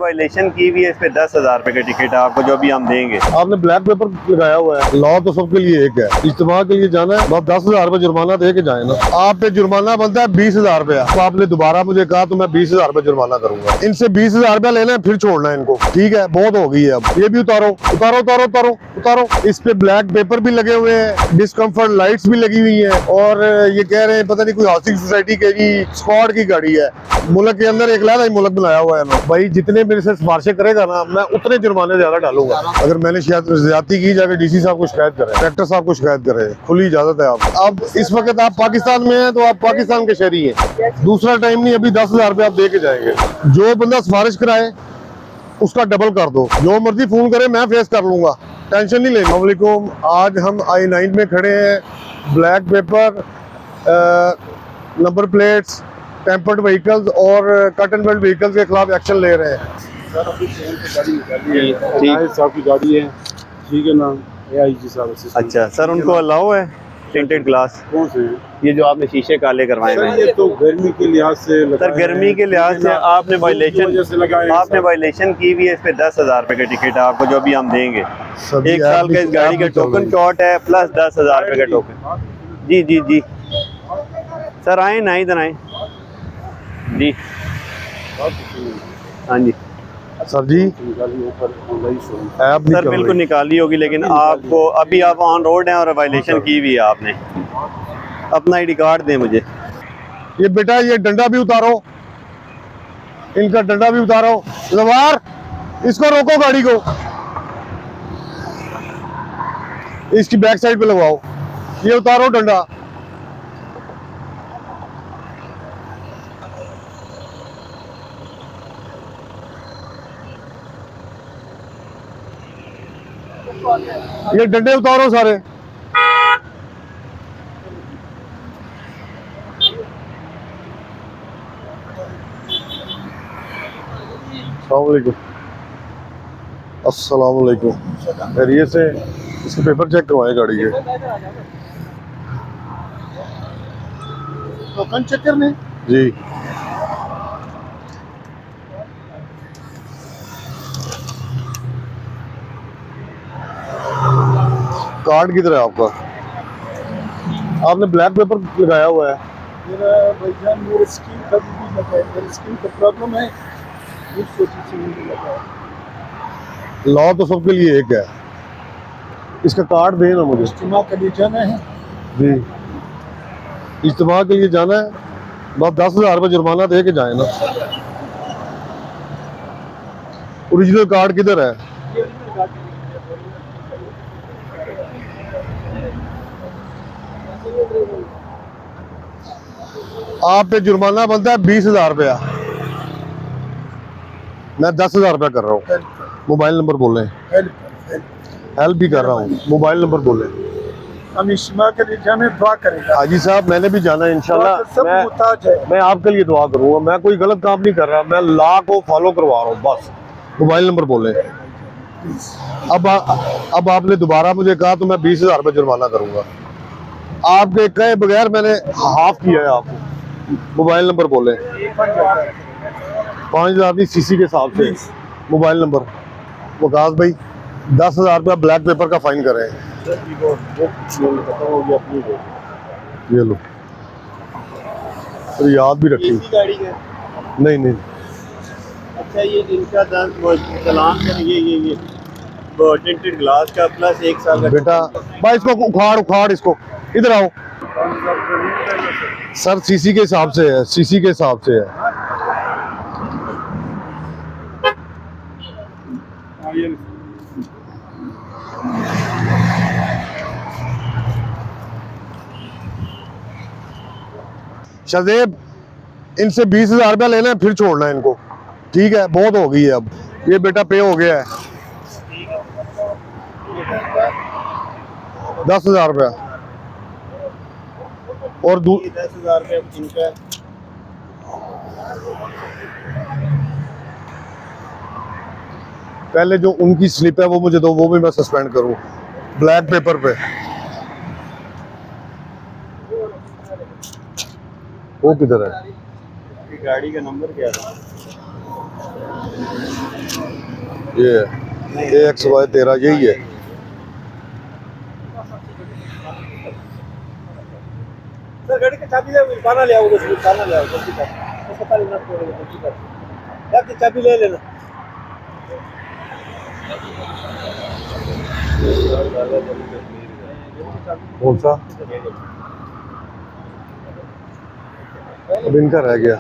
Violation की हुई है, इस पे 10,000 रुपए की टिकट है आपको, जो भी हम देंगे। आपने ब्लैक पेपर लगाया हुआ है, लॉ तो सबके लिए एक है। इज्तिमा के लिए जाना है, आप 10,000 रुपए जुर्माना दे के जाए ना। आप पे जुर्माना बनता है 20,000 रुपया। तो आपने दोबारा मुझे कहा तो मैं 20,000 रुपए जुर्माना करूंगा। इनसे 20,000 रुपया लेना है, फिर छोड़ना है इनको। ठीक है, बहुत हो गई है अब। ये भी उतारो उतारो उतारो उतारो उतारो। इस पे ब्लैक पेपर भी लगे हुए हैं, डिस्कम्फर्ट लाइट्स भी लगी हुई है, और ये कह रहे हैं पता नहीं कोई हाउसिंग सोसाइटी के जी स्क्वाड की गाड़ी है। मुल्क के अंदर एक लादा ही मुल्क बनाया हुआ है ना भाई। जितने मेरे से सिफारिशें करेगा ना, मैं उतने जुर्माने ज्यादा डालूंगा। अगर मैंने ज्यादती की, जाके डीसी साहब को शिकायत करें, कलेक्टर साहब को शिकायत करें, खुली इजाजत है। आप अब इस वक्त आप पाकिस्तान में हैं तो आप पाकिस्तान के शहरी हैं। दूसरा टाइम नहीं, अभी 10,000 रुपये आप दे के जाएंगे। जो बंदा सिफारिश कराए उसका डबल कर दो, जो मर्जी फोन करे मैं फेस कर लूंगा, टेंशन नहीं लेनी। वालेकुम, आज हम I-9 में खड़े हैं। Black pepper, number plates, tempered vehicles और कट एंड बेल्ट व्हीकल्स के खिलाफ एक्शन ले रहे हैं। सर अभी गाड़ी निकाली है, साहब की गाड़ी है, ठीक है ना, AIG साहब। अच्छा सर, उनको अलाउ है टिंटेड ग्लास? कौन से? ये जो आपने शीशे काले करवाए हैं। ये तो गर्मी के लिहाज से सर, गर्मी के लिहाज से आपने वायलेशन की हुई है, इस पे 10,000 रुपए की टिकट है आपको, जो भी हम देंगे। 1 साल का इस गाड़ी का टोकन चौट है, प्लस 10,000 रुपए का टोकन। जी जी जी सर, आए ना, इधर आए जी। हाँ जी सर जी, ऐप सर बिल्कुल निकाली होगी, लेकिन आपको अभी आप ऑन रोड हैं और वायलेशन की हुई है आपने। अपना ID कार्ड दें मुझे। ये बेटा, ये डंडा भी उतारो, इनका डंडा भी उतारो। जवार, इसको रोको, गाड़ी को इसकी बैक साइड पे लगवाओ। ये उतारो डंडा। ये डंडे उतारो सारे। अस्सलाम वालेकुम। खैरियत से? इसके पेपर चेक करवाएं गाड़ी के। टोकन चेक करने? जी। कार्ड किधर है आपका? आपने ब्लैक पेपर लगाया हुआ है। मेरा भाईजान, मेरे स्किन का भी लगा है, मेरी स्किन का प्रॉब्लम है, इस वजह से नहीं लगा है। लॉ तो सबके लिए एक है। इसका कार्ड देना मुझे। इज्तिमा के लिए जाना है जी, इज्तिमा के लिए जाना है, बस 10,000 रुपये जुर्माना दे के जाए ना। ओरिजिनल कार्ड किधर है? आप पे जुर्माना बनता है 20,000 रुपया, मैं 10,000 रुपया कर रहा हूँ। मोबाइल नंबर बोले। हेल्प भी कर रहा हूँ, मोबाइल नंबर बोले। हम इज्तिमा के लिए जाने, दुआ करेंगे। हाजी साहब, मैंने भी जाना है इंशाल्लाह। सब मुहताज है। मैं आपके लिए दुआ करूंगा। मैं कोई गलत काम नहीं कर रहा, मैं लॉ को फॉलो करवा रहा हूँ बस। मोबाइल नंबर बोले। अब आपने दोबारा मुझे कहा तो मैं 20,000 रुपये जुर्माना करूंगा। आपके कहे बगैर मैंने हाफ किया है आपको। मोबाइल नंबर बोले। 5,000 नहीं, CC के हिसाब से। Mobile number. वकास भाई, 10,000 रुपया ब्लैक पेपर का फाइन करें। ये लो, तो याद भी रखी। गाड़ी का नहीं नहीं, अच्छा, ये इनका चलान है, ये वो टिंटेड ग्लास का, प्लस 1 साल का। बेटा भाई, इसको उखाड़ इसको। इधर आओ सर। CC के हिसाब से है, CC के हिसाब से है। शहजेब, इनसे 20,000 रुपया लेना है, फिर छोड़ना है इनको। ठीक है, बहुत हो गई है अब। ये बेटा पे हो गया है 10,000 रुपया। और 10,000 रुपये इनका। पहले जो उनकी स्लिप है वो मुझे दो, वो भी मैं सस्पेंड करूं ब्लैक पेपर पे। वो किधर है? गाड़ी का नंबर क्या था? ये AXY13 यही है। सर गाड़ी की चाबी ले खाना ले आओ, जल्दी खाना ले आओ, जल्दी कर। उसका ताली ना छोड़ो, जल्दी कर। जाके चाबी ले लेना। कौन सा? अब इनका रह गया।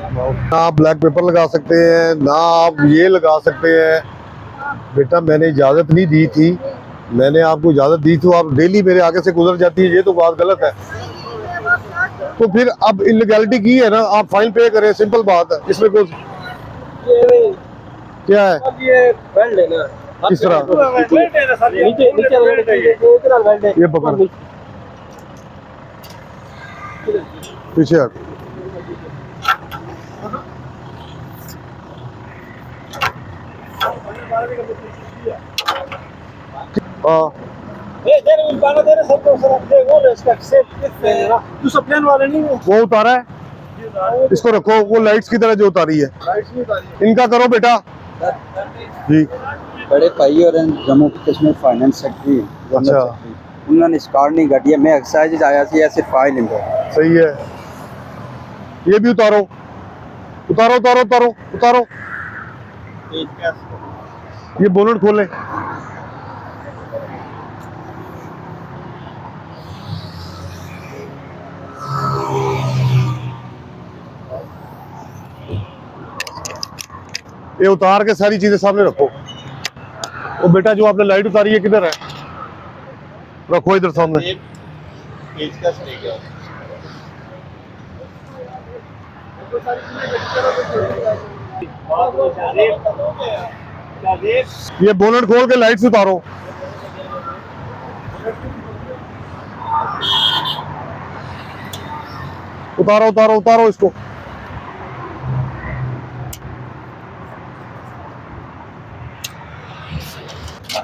ना आप ब्लैक पेपर लगा सकते हैं, ना आप ये लगा सकते हैं। बेटा मैंने इजाज़त नहीं दी थी, मैंने आपको इजाज़त दी तो आप डेली मेरे आगे से गुजर जाती है, ये तो बात गलत है। तो फिर अब इलीगैलिटी की है ना, आप फाइन पे करें, सिंपल बात है। इसमें कुछ क्या है? अब ये बेल्ट है ना, किस तरह? बेल्ट है ना सर, नीचे नीचे बेल्ट है, इतना बेल्ट है। ये पकड़ पीछे हट। हाँ दे रहे उल्टाना दे रहे सबको, सर दे वो रेस्पेक्ट से है ना, तू सब प्लेन वाले नहीं हो। वो उतारा है, इसको रखो। वो लाइट्स की तरह जो उतारी है, राइट नहीं उतारी। इनका करो बेटा जी। बड़े भाई और जम्मू कश्मीर फाइनेंस सेक्रेटरी, अच्छा। उन्होंने स्कार्ड नहीं घटी है, मैं एक्सरसाइज आया सी ऐसे फाइन इनको। सही है, ये भी उतारो, उतारो उतारो उतारो उतारो। ये बोनट खोले। ये उतार के सारी चीजें सामने रखो। वो बेटा जो आपने लाइट उतारी है किधर है? रखो इधर सामने। ये बोनट खोल के लाइट्स उतारो। उतारो उतारो उतारो इसको।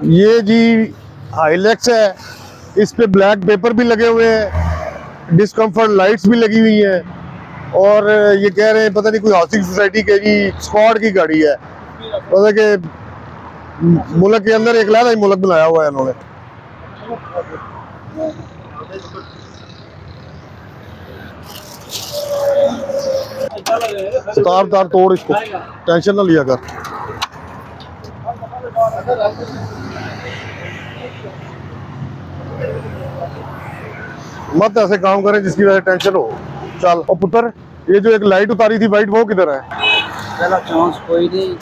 ये जी हाइलेक्स है, इस पे ब्लैक पेपर भी लगे हुए हैं, डिस्कम्फर्ट लाइट्स भी लगी हुई हैं, और ये कह रहे हैं पता नहीं कोई हाउसिंग सोसाइटी के जी स्क्वाड की गाड़ी है। पता कि मुल्क के अंदर एक अलग ही मुल्क बनाया हुआ है इन्होंने। तार तार तोड़ इसको, टेंशन ना लिया कर। मत ऐसे काम करें जिसकी वजह से टेंशन हो। चल और पुत्र, ये जो एक लाइट उतारी थी वाइट, वो किधर है? चलो चांस कोई नहीं,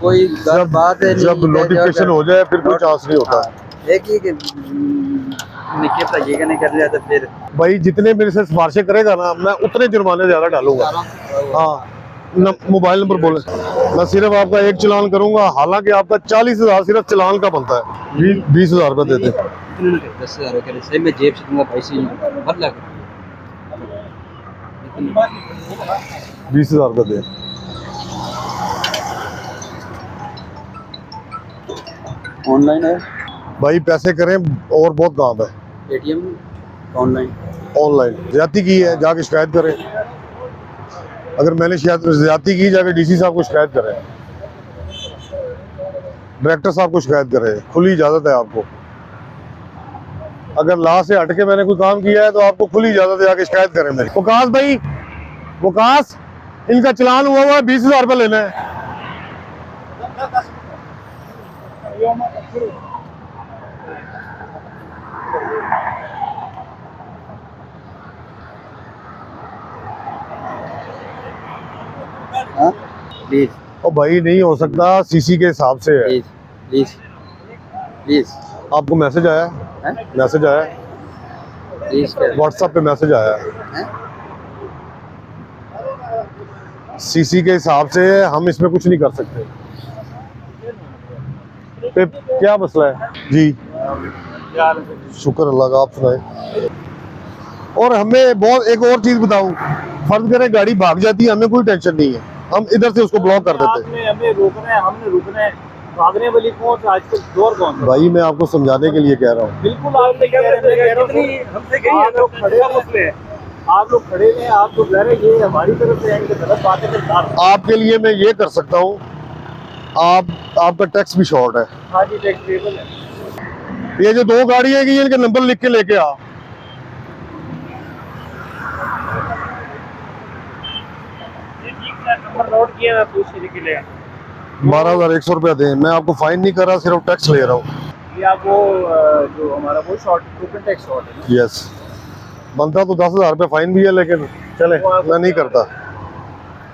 कोई जब बात है जब नोटिफिकेशन हो जाए फिर कोई चांस नहीं होता। एक ही कि निके पर ये नहीं कर लिया तो फिर भाई जितने मेरे से सिफारिशें करेगा ना, मैं उतने जुर्माने ज्यादा डालूंगा। हाँ, मोबाइल नंबर बोले। मैं सिर्फ आपका एक चलान करूंगा, हालांकि आपका 40,000 सिर्फ चलान का बनता है। 20,000 रुपये देते। 10,000 करे सही में जेब से दूंगा पैसे भर लग 20,000 रुपये दे। ऑनलाइन है भाई पैसे करें और बहुत काम है। पेटीएम ऑनलाइन ऑनलाइन ज्यादती की है, जाके शिकायत करें। अगर मैंने ज्यादती की, जाके डीसी साहब को शिकायत करें, डायरेक्टर साहब को शिकायत करें। खुली इजाजत है आपको। अगर लॉ से हट के मैंने कोई काम किया है तो आपको खुली इजाजत है, आके शिकायत करें मेरी। वकास भाई, वकास, इनका चलान हुआ है, 20,000 रुपये लेना है। प्लीज और भाई नहीं हो सकता, सीसी के हिसाब से है। प्लीज प्लीज प्लीज आपको मैसेज आया है? मैसेज आया है? प्लीज व्हाट्सएप पे मैसेज आया है। सीसी के हिसाब से हम इसमें कुछ नहीं कर सकते। पे क्या मसला है जी? शुक्र अल्लाह का, आप सुनाए। और हमें बहुत एक और चीज बताऊं, फर्ज करें गाड़ी भाग जाती है, हमें कोई टेंशन नहीं है, हम इधर से उसको ब्लॉक कर देते हैं। हमें रोकना है, हमने रुकना है। भागने वाली कौन सा आजकल दौर कौन सा? भाई मैं आपको समझाने के लिए कह रहा हूँ। बिल्कुल आपने कह रहे हैं, हमसे कहीं लोग खड़े हैं मसले। आप लोग खड़े हैं, आप लोग कह रहे हैं ये हमारी तरफ से आएंगे, गलत बात है। आपके लिए मैं ये कर सकता हूँ, आपका टैक्स भी शॉर्ट है। हाँ जी, टैक्सेबल है। ये जो 2 गाड़ी है कि इनके नंबर लिख के लेके आ। नंबर नोट किया, मैं पूछ के लेके ले आया। 12,100 रुपया दें, मैं आपको फाइन नहीं कर रहा, सिर्फ टैक्स ले रहा हूँ। ये आप वो जो हमारा वो शॉर्ट टोकन टैक्स शॉर्ट है ना? यस, बनता तो 10,000 रुपये फाइन भी है, लेकिन चले मैं नहीं करता।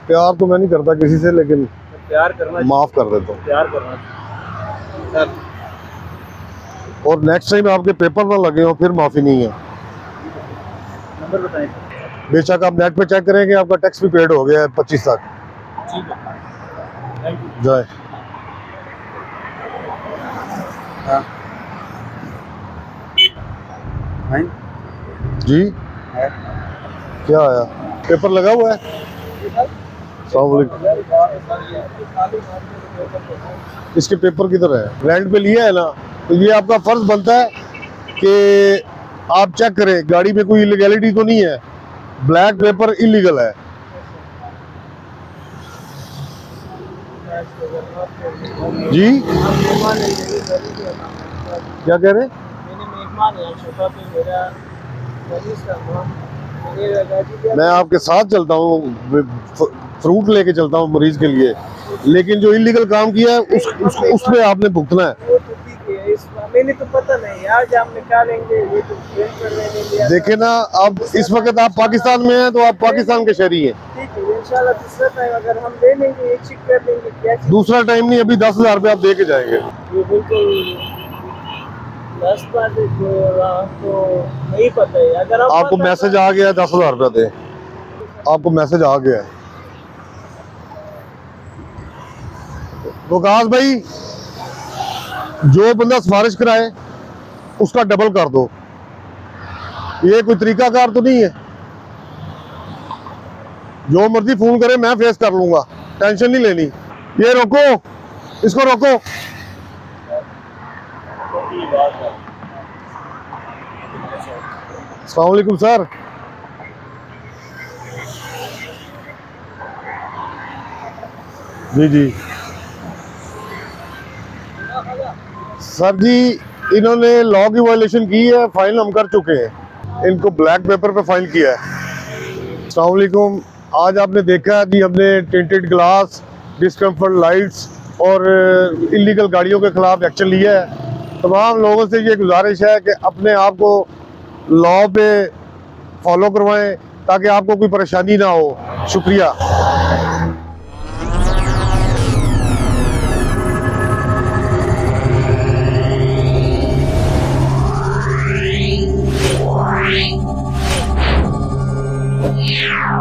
प्यार तो मैं नहीं करता किसी से, लेकिन प्यार करना, माफ कर देता हूँ। प्यार करना सर। और नेक्स्ट टाइम आपके पेपर ना लगे हो फिर माफी नहीं है। नंबर बताएं। बेशक आप नेट पे चेक करेंगे, आपका टैक्स भी पेड हो गया है 25 तक। ठीक है, थैंक यू। जय। जी क्या आया? पेपर लगा हुआ है। अस्सलाम वालेकुम। इसके पेपर किधर है? रेंट पे लिया है ना, तो ये आपका फर्ज बनता है कि आप चेक करें गाड़ी में कोई इलीगैलिटी तो नहीं है। ब्लैक पेपर इलीगल है। जी क्या कह रहे? मैं आपके साथ चलता हूँ, फ्रूट लेके चलता हूँ मरीज के लिए, लेकिन जो इलीगल काम किया है उस पे आपने भुगतना है। मैंने तो पता नहीं, आज हम निकालेंगे, ये तो कर रहे। देखे ना, अब इस वक्त आप पाकिस्तान में हैं तो आप पाकिस्तान के शहरी हैं। ठीक है, इंशाल्लाह दूसरा टाइम अगर हम ले लेंगे, एक चेक कर लेंगे। क्या दूसरा टाइम नहीं, अभी 10,000 रुपये आप दे के जाएंगे। ये बिल्कुल लास्ट बात है, तो नहीं पता है। अगर आपको मैसेज आ गया 10,000 रुपया दे, आपको मैसेज आ गया है। वकास भाई, जो बंदा सिफारिश कराए उसका डबल कर दो। ये कोई तरीकाकार तो नहीं है। जो मर्जी फोन करे मैं फेस कर लूंगा, टेंशन नहीं लेनी। ये रोको, इसको रोको। अस्सलाम वालेकुम सर। जी जी सर जी, इन्होंने लॉ की वायलेशन की है, फाइन हम कर चुके हैं। इनको ब्लैक पेपर पे फाइन किया है। अस्सलाम वालेकुम। आज आपने देखा कि हमने टिंटेड ग्लास, डिस्कम्फर्ट लाइट्स और इलीगल गाड़ियों के खिलाफ एक्शन लिया है। तमाम लोगों से ये गुजारिश है कि अपने आप को लॉ पे फॉलो करवाएं ताकि आपको कोई परेशानी ना हो। शुक्रिया। Yeah.